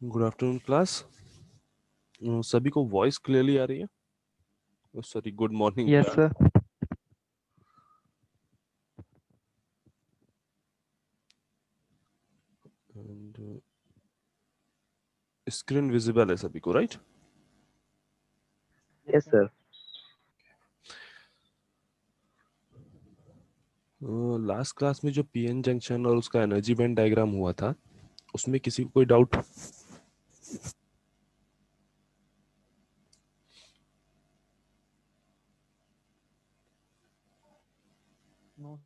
Good afternoon class. सभी को voice clearly आ रही है? Sorry, good morning Yes, class. sir. And screen visible है सभी को, right? Yes, sir. Last class में जो पीएन जंक्शन और उसका एनर्जी बैंड डायग्राम हुआ था, उसमें किसी को कोई डाउट? No.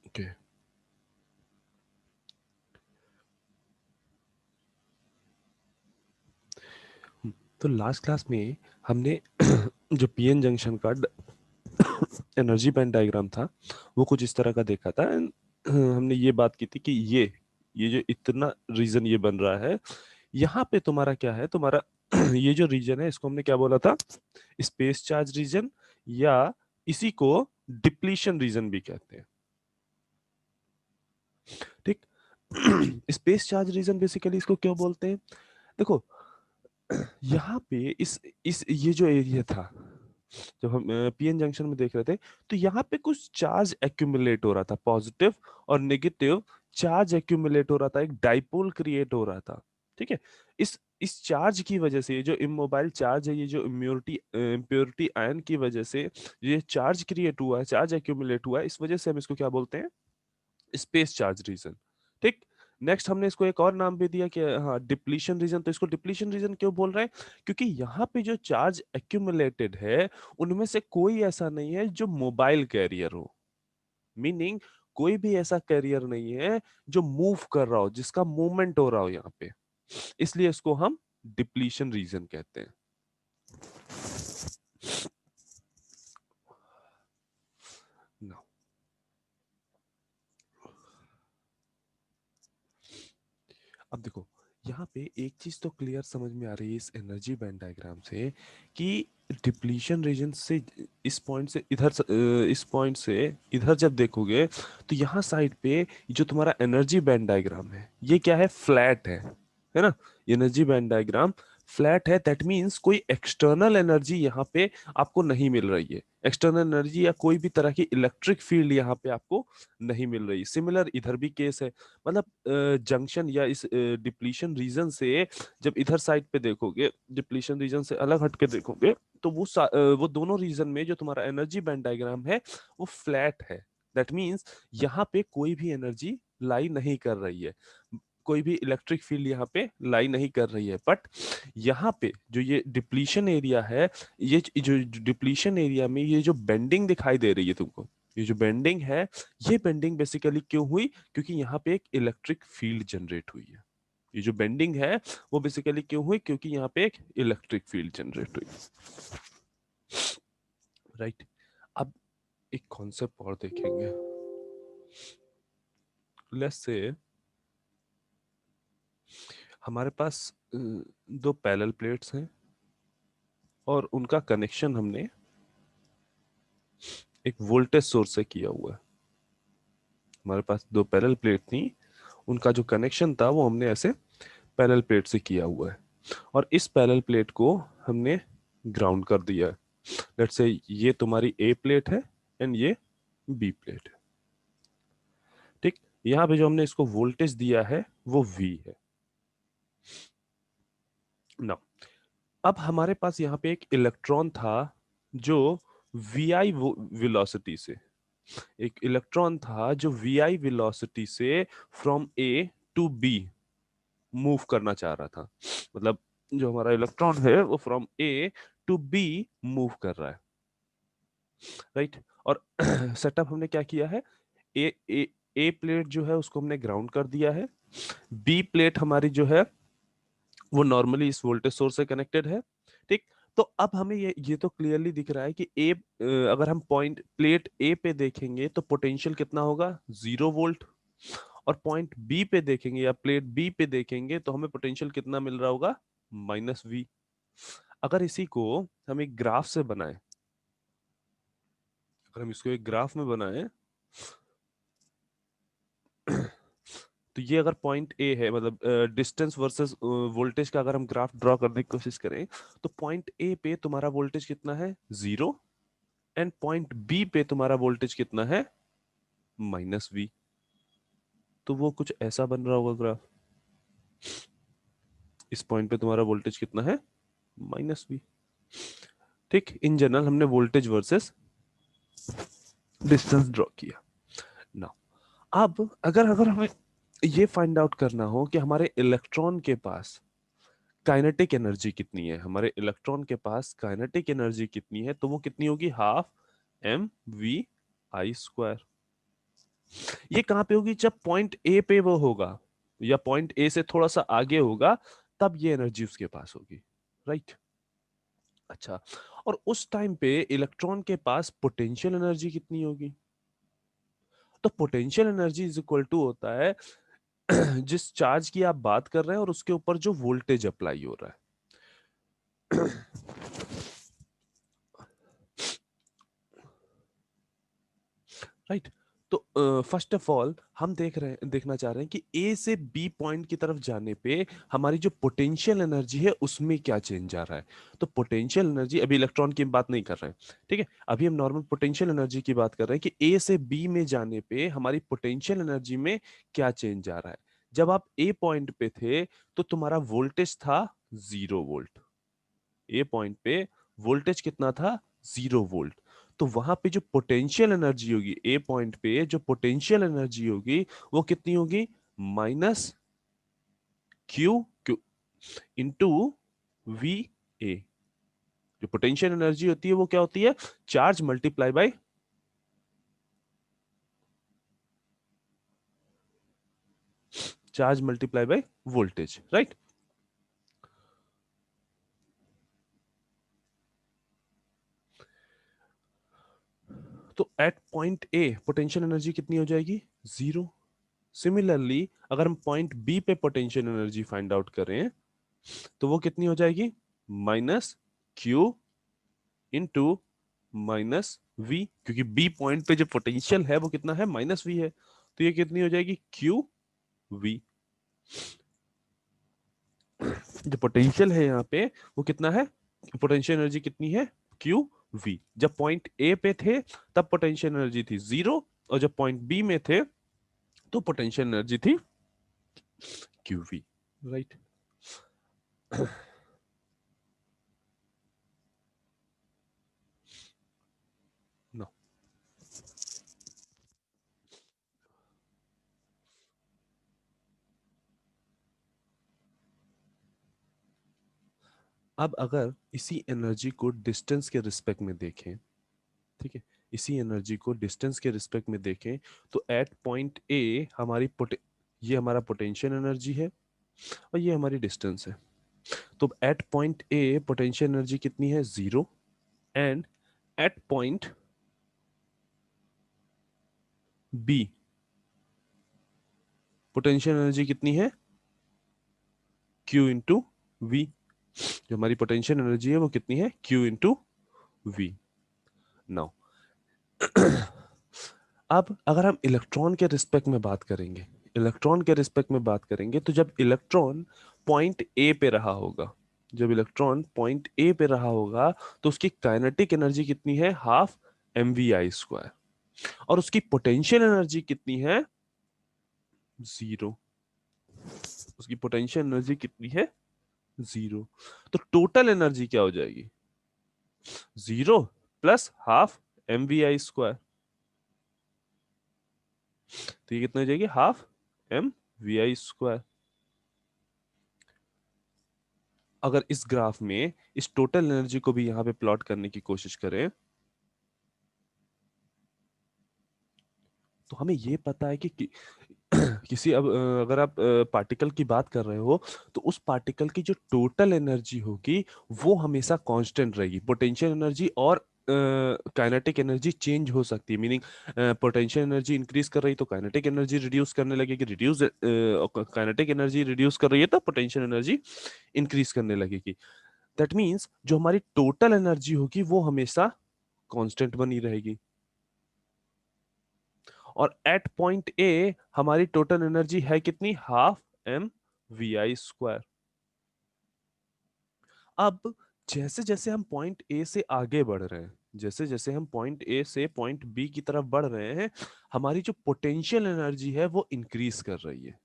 ओके। तो लास्ट क्लास में हमने जो पीएन जंक्शन का एनर्जी बैंड डायग्राम था, वो कुछ इस तरह का देखा था। And, हमने ये बात की थी कि ये जो इतना रीजन ये बन रहा है, यहाँ पे तुम्हारा क्या है, तुम्हारा ये जो रीजन है, इसको हमने क्या बोला था? स्पेस चार्ज रीजन, या इसी को डिप्लीशन रीजन भी कहते हैं। ठीक। स्पेस चार्ज रीजन बेसिकली इसको क्यों बोलते हैं? देखो, यहाँ पे इस ये जो एरिया था, जब हम पीएन जंक्शन में देख रहे थे, तो यहाँ पे कुछ चार्ज एक्यूमुलेट हो रहा था, पॉजिटिव और नेगेटिव चार्ज एक्यूमुलेट हो रहा था, एक डाइपोल क्रिएट हो रहा था। ठीक है। इस चार्ज की वजह से, ये जो इमोबाइल चार्ज है, ये जो इम्प्योरिटी आयन की वजह से ये चार्ज क्रिएट हुआ है, चार्ज एक्यूमुलेट हुआ है, इस वजह से हम इसको क्या बोलते हैं? Space charge region. ठीक। नेक्स्ट हमने इसको एक और नाम भी दिया कि हाँ, डिप्लीशन रीजन। तो इसको डिप्लीशन रीजन क्यों बोल रहे हैं? क्योंकि यहाँ पे जो चार्ज एक्यूमुलेटेड है, उनमें से कोई ऐसा नहीं है जो मोबाइल कैरियर हो। मीनिंग, कोई भी ऐसा कैरियर नहीं है जो मूव कर रहा हो, जिसका मूवमेंट हो रहा हो यहाँ पे। इसलिए इसको हम डिप्लीशन रीजन कहते हैं। Now, अब देखो, यहाँ पे एक चीज तो क्लियर समझ में आ रही है इस एनर्जी बैंड डायग्राम से, कि डिप्लीशन रीजन से इस पॉइंट से इधर इस पॉइंट से इधर जब देखोगे, तो यहाँ साइड पे जो तुम्हारा एनर्जी बैंड डायग्राम है, ये क्या है? फ्लैट है ना? एनर्जी बैंड डायग्राम फ्लैट है। दैट मीन्स कोई एक्सटर्नल एनर्जी यहाँ पे आपको नहीं मिल रही है। एक्सटर्नल एनर्जी या कोई भी तरह की इलेक्ट्रिक फील्ड यहाँ पे आपको नहीं मिल रही। सिमिलर इधर भी केस है। मतलब जंक्शन या इस डिप्लीशन रीजन से जब इधर साइड पे देखोगे, डिप्लीशन रीजन से अलग हटके देखोगे, तो वो दोनों रीजन में जो तुम्हारा एनर्जी बैंड डायग्राम है, वो फ्लैट है। दैट मीन्स यहाँ पे कोई भी एनर्जी लाई नहीं कर रही है, कोई भी इलेक्ट्रिक फील्ड यहाँ पे लाई नहीं कर रही है। बट यहाँ पे जो ये डिप्लीशन एरिया है, ये जो डिप्लीशन एरिया में ये जो बेंडिंग दिखाई दे रही है तुमको, ये जो बेंडिंग है, ये बेंडिंग बेसिकली क्यों हुई? क्योंकि यहाँ पे एक इलेक्ट्रिक फील्ड जनरेट हुई है। ये जो बेंडिंग है वो बेसिकली क्यों हुई? क्योंकि यहाँ पे एक इलेक्ट्रिक फील्ड जनरेट हुई। राइट। अब एक कॉन्सेप्ट और देखेंगे। लेट्स से हमारे पास दो पैरेलल प्लेट्स हैं और उनका कनेक्शन हमने एक वोल्टेज सोर्स से किया हुआ है। हमारे पास दो पैरेलल प्लेट थी, उनका जो कनेक्शन था वो हमने ऐसे पैरेलल प्लेट से किया हुआ है, और इस पैरेलल प्लेट को हमने ग्राउंड कर दिया है। लेट्स से ये तुम्हारी ए प्लेट है एंड ये बी प्लेट है। ठीक। यहाँ पे जो हमने इसको वोल्टेज दिया है वो V है ना। अब हमारे पास यहाँ पे एक इलेक्ट्रॉन था जो VI वेलोसिटी से, एक इलेक्ट्रॉन था जो VI वेलोसिटी से from A to B move करना चाह रहा था। मतलब जो हमारा इलेक्ट्रॉन है वो from A to B move कर रहा है। राइट। और सेटअप हमने क्या किया है? ए ए ए प्लेट जो है उसको हमने ग्राउंड कर दिया है। बी प्लेट हमारी जो है वो नॉर्मली इस वोल्टेज सोर्स से कनेक्टेड है। ठीक। तो अब हमें ये तो क्लियरली दिख रहा है कि अगर हम पॉइंट प्लेट ए पे देखेंगे तो पोटेंशियल कितना होगा? 0 वोल्ट। और पॉइंट बी पे देखेंगे या प्लेट बी पे देखेंगे तो हमें पोटेंशियल कितना मिल रहा होगा, -v। अगर इसी को हम एक ग्राफ से बनाए, अगर हम इसको एक ग्राफ में बनाए तो ये अगर पॉइंट ए है, मतलब डिस्टेंस वर्सेस वोल्टेज का अगर हम ग्राफ ड्रॉ करने की कोशिश करें तो पॉइंट ए पे तुम्हारा वोल्टेज कितना है, 0, एंड पॉइंट बी पे तुम्हारा वोल्टेज कितना है, -v। तो वो कुछ ऐसा बन रहा होगा ग्राफ। इस पॉइंट पे तुम्हारा वोल्टेज कितना है, -v। ठीक, इन जनरल हमने वोल्टेज वर्सेस डिस्टेंस ड्रॉ किया ना। अब अगर अगर हमें ये फाइंड आउट करना हो कि हमारे इलेक्ट्रॉन के पास काइनेटिक एनर्जी कितनी है, हमारे इलेक्ट्रॉन के पास काइनेटिक एनर्जी कितनी है, तो वो कितनी होगी, हाफ mv² ये कहां पे होगी, जब पॉइंट ए पे वो होगा या पॉइंट ए से थोड़ा सा आगे होगा, तब ये एनर्जी उसके पास होगी, राइट। अच्छा, और उस टाइम पे इलेक्ट्रॉन के पास पोटेंशियल एनर्जी कितनी होगी, तो potential energy is equal to होता है जिस चार्ज की आप बात कर रहे हैं और उसके ऊपर जो वोल्टेज अप्लाई हो रहा है। राइट। तो फर्स्ट ऑफ ऑल हम देखना चाह रहे हैं कि ए से बी पॉइंट की तरफ जाने पे हमारी जो पोटेंशियल एनर्जी है उसमें क्या चेंज आ रहा है। तो पोटेंशियल एनर्जी, अभी इलेक्ट्रॉन की बात नहीं कर रहे हैं, ठीक है, अभी हम नॉर्मल पोटेंशियल एनर्जी की बात कर रहे हैं कि ए से बी में जाने पे हमारी पोटेंशियल एनर्जी में क्या चेंज आ रहा है। जब आप ए पॉइंट पे थे तो तुम्हारा वोल्टेज था 0 वोल्ट। ए पॉइंट पे वोल्टेज कितना था, 0 वोल्ट। तो वहां पे जो पोटेंशियल एनर्जी होगी ए पॉइंट पे, जो पोटेंशियल एनर्जी होगी वो कितनी होगी, -Q इंटू वी ए। जो पोटेंशियल एनर्जी होती है वो क्या होती है, charge multiply by voltage, right. तो at point A potential energy कितनी हो जाएगी, 0। सिमिलरली अगर हम पॉइंट बी पे पोटेंशियल एनर्जी फाइंड आउट करें तो वो कितनी हो जाएगी, -Q इंटू -V, क्योंकि बी पॉइंट पे जो पोटेंशियल है वो कितना है, -V है, तो ये कितनी हो जाएगी, QV। जो पोटेंशियल है यहाँ पे वो कितना है, पोटेंशियल एनर्जी कितनी है, QV। जब पॉइंट ए पे थे तब पोटेंशियल एनर्जी थी 0, और जब पॉइंट बी में थे तो पोटेंशियल एनर्जी थी QV, राइट। नो, अब अगर इसी एनर्जी को डिस्टेंस के रिस्पेक्ट में देखें, ठीक है, इसी एनर्जी को डिस्टेंस के रिस्पेक्ट में देखें तो एट पॉइंट ए ये हमारा पोटेंशियल एनर्जी है और ये हमारी डिस्टेंस है। तो at point A potential energy कितनी है, 0, and at point B potential energy कितनी है, Q इंटू वी। जो हमारी पोटेंशियल एनर्जी है वो कितनी है, Q इंटू वी। नाउ अब अगर हम इलेक्ट्रॉन के रिस्पेक्ट में बात करेंगे, इलेक्ट्रॉन के रिस्पेक्ट में बात करेंगे तो जब इलेक्ट्रॉन पॉइंट ए पे रहा होगा, जब इलेक्ट्रॉन पॉइंट ए पे रहा होगा तो उसकी काइनेटिक एनर्जी कितनी है, हाफ mvi², और उसकी पोटेंशियल एनर्जी कितनी है, 0। उसकी पोटेंशियल एनर्जी कितनी है, 0। तो टोटल एनर्जी क्या हो जाएगी, 0 प्लस हाफ mvi²। तो ये कितना हो जाएगी, हाफ mvi²। अगर इस ग्राफ में इस टोटल एनर्जी को भी यहां पे प्लॉट करने की कोशिश करें तो हमें ये पता है कि किसी अब अगर आप पार्टिकल की बात कर रहे हो तो उस पार्टिकल की जो टोटल एनर्जी होगी वो हमेशा कांस्टेंट रहेगी, पोटेंशियल एनर्जी और काइनेटिक एनर्जी चेंज हो सकती है, मीनिंग पोटेंशियल एनर्जी इंक्रीज कर रही तो काइनेटिक एनर्जी रिड्यूस करने लगेगी, रिड्यूस काइनेटिक एनर्जी रिड्यूस कर रही है तो पोटेंशियल एनर्जी इंक्रीज करने लगेगी। दैट मीन्स जो हमारी टोटल एनर्जी होगी वो हमेशा कांस्टेंट बनी रहेगी। और एट पॉइंट ए हमारी टोटल एनर्जी है कितनी, half M V I square. अब जैसे जैसे हम पॉइंट ए से आगे बढ़ रहे हैं, जैसे जैसे हम पॉइंट ए से पॉइंट बी की तरफ बढ़ रहे हैं, हमारी जो पोटेंशियल एनर्जी है वो इंक्रीज कर रही है।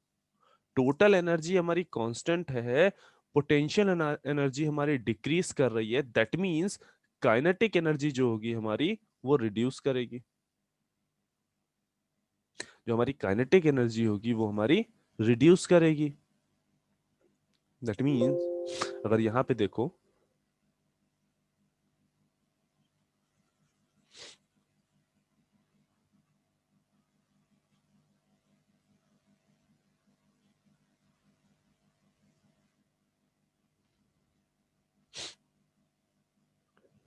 टोटल एनर्जी हमारी कांस्टेंट है, पोटेंशियल एनर्जी हमारी डिक्रीज कर रही है। दैट मींस काइनेटिक एनर्जी जो होगी हमारी वो रिड्यूस करेगी। जो हमारी काइनेटिक एनर्जी होगी वो हमारी रिड्यूस करेगी। दैट मींस अगर यहां पे देखो,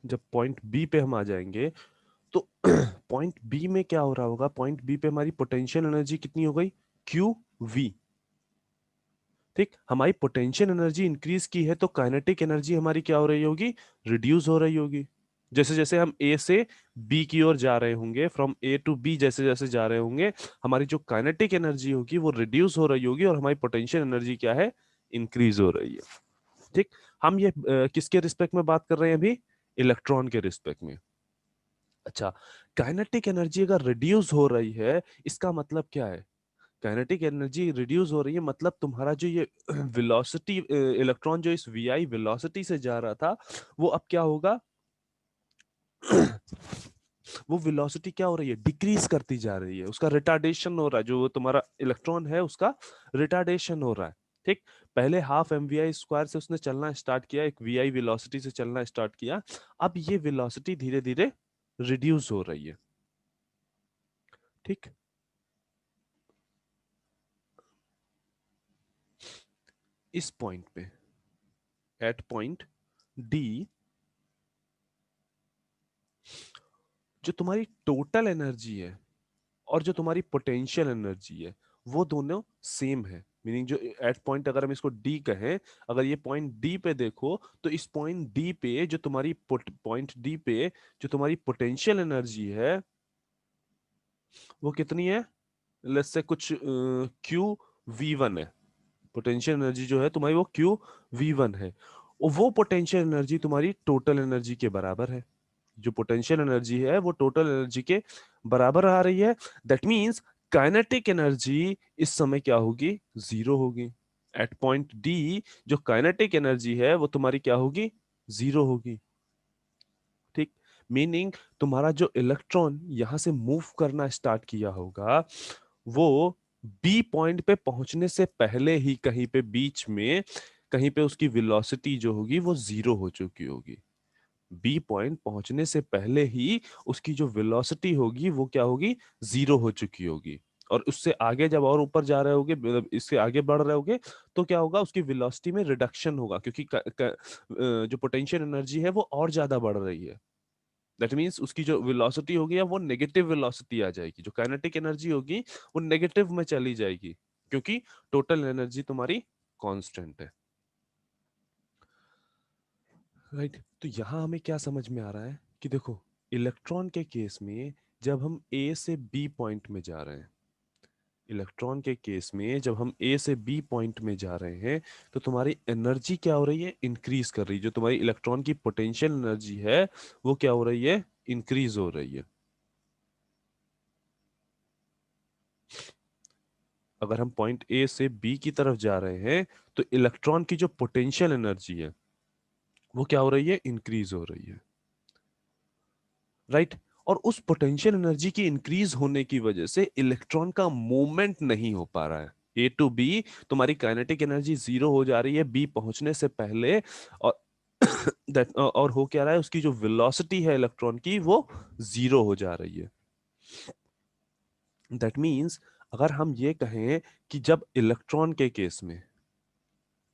जब पॉइंट बी पे हम आ जाएंगे तो पॉइंट बी में क्या हो रहा होगा, पॉइंट बी पे हमारी पोटेंशियल एनर्जी कितनी हो गई, क्यू वी। ठीक, हमारी पोटेंशियल एनर्जी इंक्रीज की है तो काइनेटिक एनर्जी हमारी क्या हो रही होगी, रिड्यूस हो रही होगी। जैसे जैसे हम ए से बी की ओर जा रहे होंगे, फ्रॉम ए टू बी जैसे जैसे जा रहे होंगे, हमारी जो काइनेटिक एनर्जी होगी वो रिड्यूस हो रही होगी और हमारी पोटेंशियल एनर्जी क्या है, इंक्रीज हो रही है। ठीक, हम ये किसके रिस्पेक्ट में बात कर रहे हैं अभी, इलेक्ट्रॉन के रिस्पेक्ट में। अच्छा, काइनेटिक एनर्जी अगर रिड्यूस हो रही है इसका मतलब क्या है, काइनेटिक एनर्जी रिड्यूस हो रही है मतलब तुम्हारा जो ये वेलोसिटी, इलेक्ट्रॉन जो इस वी आई वेलोसिटी से जा रहा था वो अब क्या होगा वो वेलोसिटी क्या हो रही है, डिक्रीज करती जा रही है, उसका रिटार्डेशन हो रहा है, जो तुम्हारा इलेक्ट्रॉन है उसका रिटार्डेशन हो रहा है। ठीक, पहले half M V I square से उसने चलना स्टार्ट किया, एक वी आई वेलोसिटी से चलना स्टार्ट किया, अब ये वेलोसिटी धीरे धीरे रिड्यूस हो रही है। ठीक, इस पॉइंट पे, एट पॉइंट डी, जो तुम्हारी टोटल एनर्जी है और जो तुम्हारी पोटेंशियल एनर्जी है वो दोनों सेम है। मीनिंग जो एट पॉइंट, अगर हम इसको डी कहें, अगर ये पॉइंट डी पे देखो तो इस पॉइंट डी पे जो तुम्हारी पॉइंट डी पे जो तुम्हारी पोटेंशियल एनर्जी है वो कितनी है, लेट्स से कुछ क्यू वी वन है। पोटेंशियल एनर्जी जो है तुम्हारी वो क्यू वी वन है, और वो पोटेंशियल एनर्जी तुम्हारी टोटल एनर्जी के बराबर है। जो पोटेंशियल एनर्जी है वो टोटल एनर्जी के बराबर आ रही है। दैट मींस काइनेटिक एनर्जी इस समय क्या होगी, जीरो होगी। एट पॉइंट डी जो काइनेटिक एनर्जी है वो तुम्हारी क्या होगी, जीरो होगी। ठीक, मीनिंग तुम्हारा जो इलेक्ट्रॉन यहां से मूव करना स्टार्ट किया होगा वो बी पॉइंट पे पहुंचने से पहले ही कहीं पे बीच में कहीं पे उसकी वेलोसिटी जो होगी वो जीरो हो चुकी होगी। बी पॉइंट पहुंचने से पहले ही उसकी जो वेलोसिटी होगी वो क्या होगी, जीरो हो चुकी होगी। और उससे आगे जब और ऊपर जा रहे होगे, मतलब इससे आगे बढ़ रहे होगे, तो क्या होगा, उसकी वेलोसिटी में रिडक्शन होगा, क्योंकि जो पोटेंशियल एनर्जी है वो और ज्यादा बढ़ रही है। दैट मीन्स उसकी जो वेलोसिटी होगी वो नेगेटिव वेलोसिटी आ जाएगी, जो काइनेटिक एनर्जी होगी वो नेगेटिव में चली जाएगी, क्योंकि टोटल एनर्जी तुम्हारी कांस्टेंट है। राइट, तो यहां हमें क्या समझ में आ रहा है कि देखो, इलेक्ट्रॉन के केस में जब हम ए से बी पॉइंट में जा रहे हैं, इलेक्ट्रॉन के केस में जब हम ए से बी पॉइंट में जा रहे हैं तो तुम्हारी एनर्जी क्या हो रही है, इंक्रीज कर रही है। जो तुम्हारी इलेक्ट्रॉन की पोटेंशियल एनर्जी है वो क्या हो रही है, इंक्रीज हो रही है। अगर हम पॉइंट ए से बी की तरफ जा रहे हैं तो इलेक्ट्रॉन की जो पोटेंशियल एनर्जी है वो क्या हो रही है, इंक्रीज हो रही है। राइट, और उस पोटेंशियल एनर्जी की इंक्रीज होने की वजह से इलेक्ट्रॉन का मूवमेंट नहीं हो पा रहा है। ए टू बी तुम्हारी काइनेटिक एनर्जी जीरो हो जा रही है बी पहुंचने से पहले, और और हो क्या रहा है, उसकी जो वेलोसिटी है इलेक्ट्रॉन की वो जीरो हो जा रही है। दैट मीन्स अगर हम ये कहें कि जब इलेक्ट्रॉन के केस में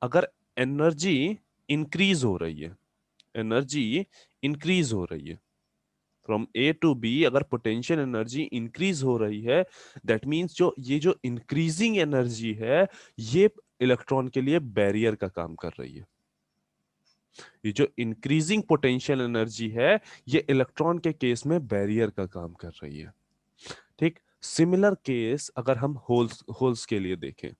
अगर एनर्जी इंक्रीज हो रही है, एनर्जी इंक्रीज हो रही है, फ्रॉम ए टू बी अगर पोटेंशियल एनर्जी इंक्रीज हो रही है, दैट मीन्स जो इंक्रीजिंग एनर्जी है, ये इलेक्ट्रॉन के लिए बैरियर का काम कर रही है। ये जो इंक्रीजिंग पोटेंशियल एनर्जी है, ये इलेक्ट्रॉन के केस में बैरियर का काम कर रही है। ठीक, सिमिलर केस अगर हम होल्स होल्स के लिए देखें,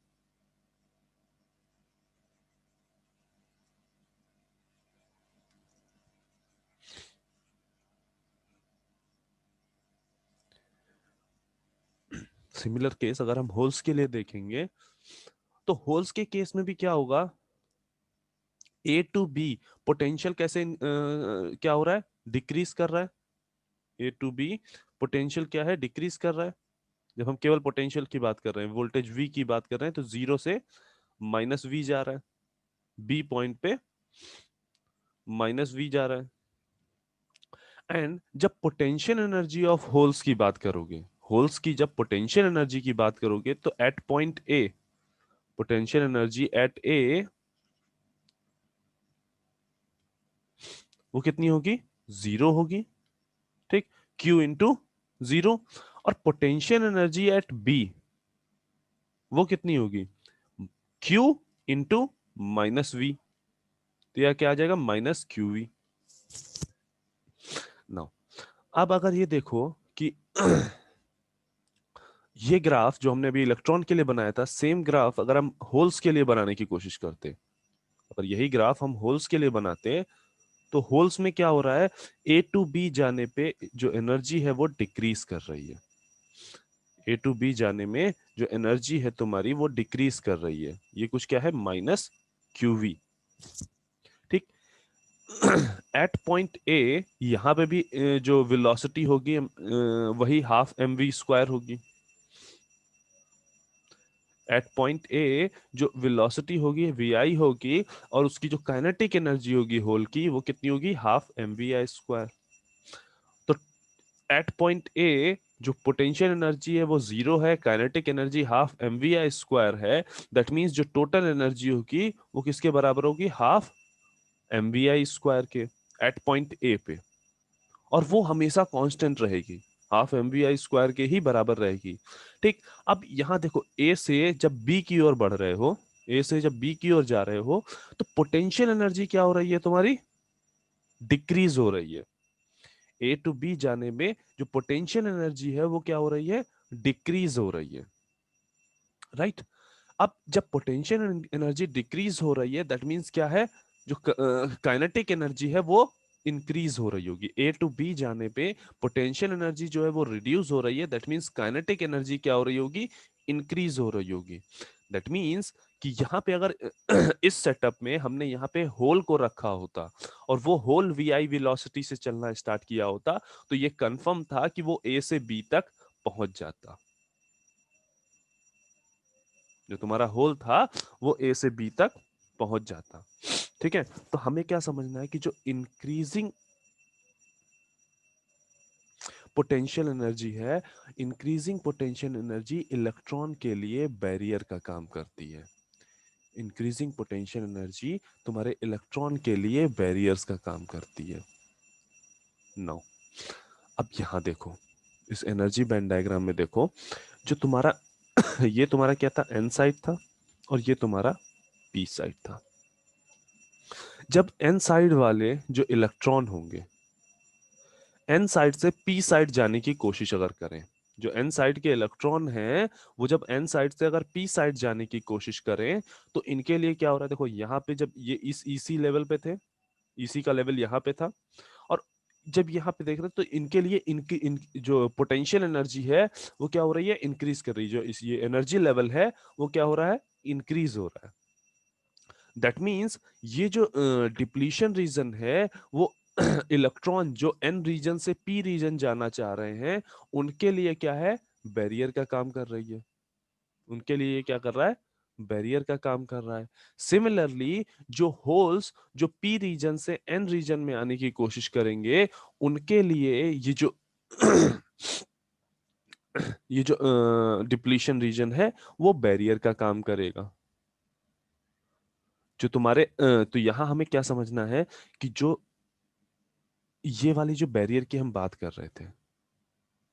सिमिलर केस अगर हम होल्स के लिए देखेंगे, तो होल्स के केस में भी क्या होगा, ए टू बी पोटेंशियल कैसे क्या हो रहा है, डिक्रीज कर रहा है। ए टू बी पोटेंशियल क्या है, डिक्रीज कर रहा है। जब हम केवल पोटेंशियल की बात कर रहे हैं, वोल्टेज वी की बात कर रहे हैं, तो जीरो से माइनस वी जा रहा है, बी पॉइंट पे माइनस वी जा रहा है। एंड जब पोटेंशियल एनर्जी ऑफ होल्स की बात करोगे, होल्स की जब पोटेंशियल एनर्जी की बात करोगे, तो at point A potential energy at A वो कितनी होगी, जीरो होगी। ठीक, Q इंटू जीरो। और पोटेंशियल एनर्जी एट बी वो कितनी होगी, Q इंटू माइनस वी। तो यह क्या आ जाएगा, माइनस क्यू वी। नाउ अब अगर ये देखो कि ये ग्राफ जो हमने अभी इलेक्ट्रॉन के लिए बनाया था, सेम ग्राफ अगर हम होल्स के लिए बनाने की कोशिश करते, अगर यही ग्राफ हम होल्स के लिए बनाते, तो होल्स में क्या हो रहा है, ए टू बी जाने पे जो एनर्जी है वो डिक्रीज कर रही है। ए टू बी जाने में जो एनर्जी है तुम्हारी वो डिक्रीज कर रही है। ये कुछ क्या है, माइनस क्यू वी। ठीक, एट पॉइंट ए यहां पे भी जो वेलोसिटी होगी वही हाफ एम वी स्क्वायर होगी। एट पॉइंट ए जो वेलोसिटी होगी वी आई होगी, और उसकी जो काइनेटिक एनर्जी होगी होल की, वो कितनी होगी, half M V I square. तो एट पॉइंट ए जो पोटेंशियल एनर्जी है वो जीरो है, kinetic energy half M V I square है। दैट मीन्स जो टोटल एनर्जी होगी वो किसके बराबर होगी, half M V I square के, एट पॉइंट ए पे। और वो हमेशा कांस्टेंट रहेगी, half M V I square के ही बराबर रहेगी। ठीक, अब यहां देखो, ए से जब बी की ओर बढ़ रहे हो, ए से जब बी की ओर जा रहे हो, तो पोटेंशियल एनर्जी क्या हो रही है तुम्हारी, डिक्रीज हो रही है। ए टू बी जाने में जो पोटेंशियल एनर्जी है वो क्या हो रही है, डिक्रीज हो रही है। राइट, अब जब पोटेंशियल एनर्जी डिक्रीज हो रही है, दैट मींस क्या है, जो काइनेटिक एनर्जी है वो इंक्रीज हो रही होगी। ए टू बी जाने पे पोटेंशियल एनर्जी जो है वो रिड्यूस हो रही है, दैट मींस काइनेटिक एनर्जी क्या हो रही होगी, इंक्रीज हो रही होगी। दैट मींस कि यहाँ पे अगर इस सेटअप में हमने यहाँ पे होल को रखा होता, और वो होल वी आई वेलोसिटी से चलना स्टार्ट किया होता, तो ये कंफर्म था कि वो ए से बी तक पहुंच जाता। जो तुम्हारा होल था वो ए से बी तक पहुंच जाता। ठीक है, तो हमें क्या समझना है कि जो इंक्रीजिंग पोटेंशियल एनर्जी है, इंक्रीजिंग पोटेंशियल एनर्जी इलेक्ट्रॉन के लिए बैरियर का काम करती है। इंक्रीजिंग पोटेंशियल एनर्जी तुम्हारे इलेक्ट्रॉन के लिए बैरियर्स का काम करती है। नो, अब यहां देखो, इस एनर्जी बैंड डायग्राम में देखो, जो तुम्हारा ये तुम्हारा क्या था, एन साइड था, और ये तुम्हारा पी साइड था। जब एन साइड वाले जो इलेक्ट्रॉन होंगे एन साइड से पी साइड जाने की कोशिश अगर करें, जो एन साइड के इलेक्ट्रॉन हैं वो जब एन साइड से अगर पी साइड जाने की कोशिश करें, तो इनके लिए क्या हो रहा है, देखो यहाँ पे जब ये इस ईसी लेवल पे थे, ईसी का लेवल यहाँ पे था, और जब यहाँ पे देख रहे हैं तो इनके लिए जो पोटेंशियल एनर्जी है वो क्या हो रही है, इंक्रीज कर रही है। जो इस ये एनर्जी लेवल है वो क्या हो रहा है, इंक्रीज हो रहा है। दैट मीन्स ये जो डिप्लीशन रीजन है वो इलेक्ट्रॉन जो एन रीजन से पी रीजन जाना चाह रहे हैं, उनके लिए क्या है, बैरियर का काम कर रही है। उनके लिए ये क्या कर रहा है, बैरियर का काम कर रहा है। सिमिलरली जो होल्स जो पी रीजन से एन रीजन में आने की कोशिश करेंगे, उनके लिए ये जो ये जो डिप्लीशन रीजन है वो बैरियर का काम करेगा। जो तुम्हारे तो यहां हमें क्या समझना है कि जो ये वाली जो बैरियर की हम बात कर रहे थे,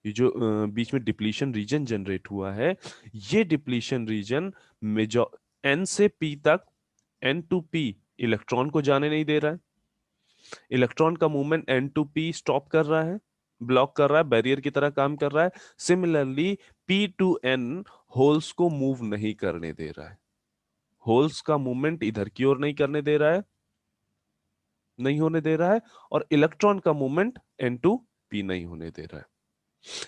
ये जो बीच में डिप्लीशन रीजन जनरेट हुआ है, ये डिप्लीशन रीजन मेजो एन से पी तक, एन टू पी इलेक्ट्रॉन को जाने नहीं दे रहा है। इलेक्ट्रॉन का movement N to P stop कर रहा है, ब्लॉक कर रहा है, बैरियर की तरह काम कर रहा है। Similarly P to N holes को मूव नहीं करने दे रहा है, होल्स का मूवमेंट इधर की ओर नहीं करने दे रहा है, नहीं होने दे रहा है, और इलेक्ट्रॉन का मूवमेंट एन टू पी नहीं होने दे रहा है।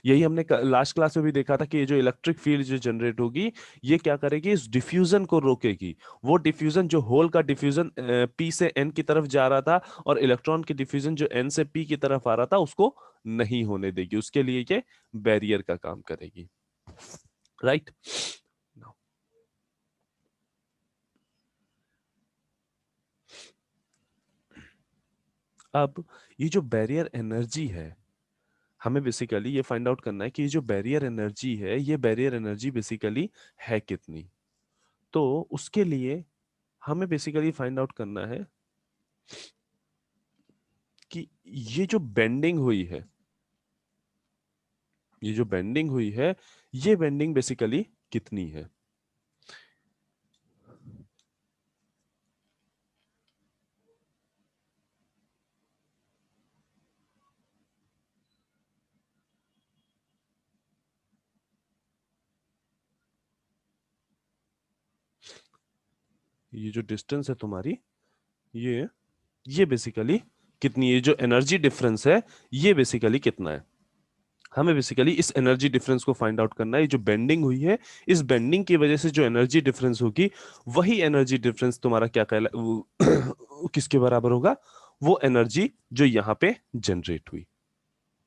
यही हमने लास्ट क्लास में भी देखा था कि ये जो इलेक्ट्रिक फील्ड जो जनरेट होगी, ये क्या करेगी, इस डिफ्यूजन को रोकेगी। वो डिफ्यूजन जो होल का डिफ्यूजन पी से एन की तरफ जा रहा था, और इलेक्ट्रॉन की डिफ्यूजन जो एन से पी की तरफ आ रहा था, उसको नहीं होने देगी। उसके लिए ये बैरियर का काम करेगी, राइट। अब ये जो बैरियर एनर्जी है, हमें बेसिकली ये फाइंड आउट करना है कि ये जो बैरियर एनर्जी है, ये बैरियर एनर्जी बेसिकली है कितनी। तो उसके लिए हमें बेसिकली फाइंड आउट करना है कि ये जो बेंडिंग हुई है, ये जो बेंडिंग हुई है, ये बेंडिंग बेसिकली कितनी है। ये जो डिस्टेंस है तुम्हारी, ये बेसिकली कितनी है, ये जो एनर्जी डिफरेंस है, ये बेसिकली कितना है। हमें बेसिकली इस एनर्जी डिफरेंस को फाइंड आउट करना है। ये जो बेंडिंग हुई है, इस बेंडिंग की वजह से जो एनर्जी डिफरेंस होगी, वही एनर्जी डिफरेंस तुम्हारा क्या कहला किसके बराबर होगा, वो एनर्जी जो यहाँ पे जनरेट हुई।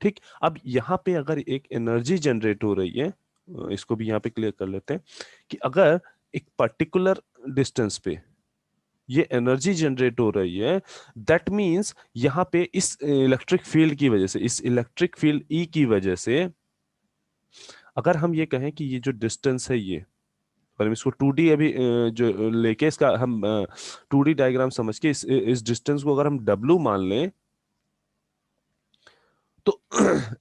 ठीक, अब यहाँ पे अगर एक एनर्जी जनरेट हो रही है, इसको भी यहाँ पे क्लियर कर लेते हैं कि अगर एक पर्टिकुलर डिस्टेंस पे ये एनर्जी जनरेट हो रही है, दैट मींस यहाँ पे इस इलेक्ट्रिक फील्ड की वजह से, इस इलेक्ट्रिक फील्ड ई की वजह से, अगर हम ये कहें कि ये जो डिस्टेंस है ये, और हम इसको 2D अभी जो लेके इसका हम 2D डायग्राम समझ के इस डिस्टेंस को अगर हम W मान लें, तो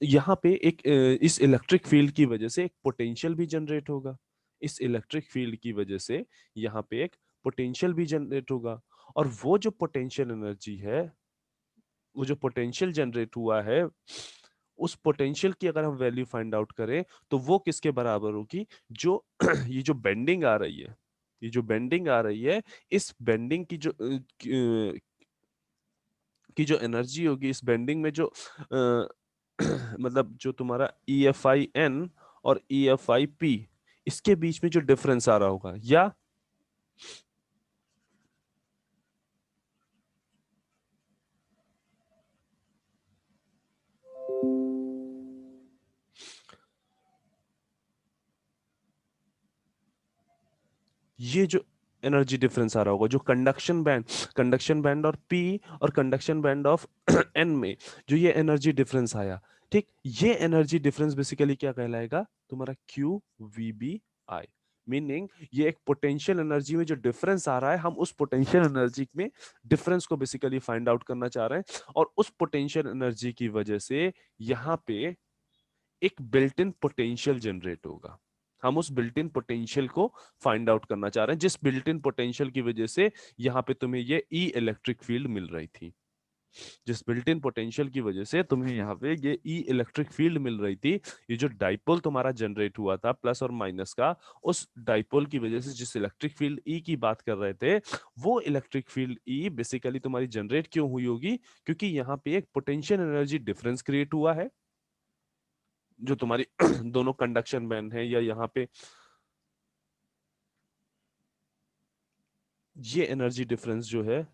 यहाँ पे एक इस इलेक्ट्रिक फील्ड की वजह से एक पोटेंशियल भी जनरेट होगा। इस इलेक्ट्रिक फील्ड की वजह से यहाँ पे एक पोटेंशियल भी जनरेट होगा, और वो जो पोटेंशियल एनर्जी है, वो जो पोटेंशियल जनरेट हुआ है, उस पोटेंशियल की अगर हम वैल्यू फाइंड आउट करें, तो वो किसके बराबर होगी, जो ये जो बेंडिंग आ रही है, ये जो बेंडिंग आ रही है, इस बेंडिंग की जो एनर्जी होगी, इस बेंडिंग में जो मतलब जो तुम्हारा EFI N और EFI P, इसके बीच में जो डिफरेंस आ रहा होगा, या ये जो एनर्जी डिफरेंस आ रहा होगा, जो कंडक्शन बैंड और पी और कंडक्शन बैंड ऑफ एन में जो ये एनर्जी डिफरेंस आया, ठीक, ये एनर्जी डिफरेंस बेसिकली क्या कहलाएगा, तुम्हारा QVBI। मीनिंग ये एक पोटेंशियल एनर्जी में जो डिफरेंस आ रहा है, हम उस पोटेंशियल एनर्जी में डिफरेंस को बेसिकली फाइंड आउट करना चाह रहे हैं, और उस पोटेंशियल एनर्जी की वजह से यहाँ पे एक बिल्ट इन पोटेंशियल जनरेट होगा। हम उस बिल्ट इन पोटेंशियल को फाइंड आउट करना चाह रहे हैं, जिस बिल्ट इन पोटेंशियल की वजह से यहाँ पे तुम्हें ये ई इलेक्ट्रिक फील्ड मिल रही थी। जिस बिल्ट इन पोटेंशियल की वजह से तुम्हें यहाँ पे ये ई इलेक्ट्रिक फील्ड मिल रही थी, ये जो डाइपोल तुम्हारा जनरेट हुआ था प्लस और माइनस का, उस डाइपोल की वजह से जिस इलेक्ट्रिक फील्ड ई की बात कर रहे थे, वो इलेक्ट्रिक फील्ड ई बेसिकली तुम्हारी जनरेट क्यों हुई होगी, क्योंकि यहाँ पे एक पोटेंशियल एनर्जी डिफरेंस क्रिएट हुआ है, जो तुम्हारी दोनों कंडक्शन बैंड है, या यहाँ पे ये एनर्जी डिफरेंस जो है,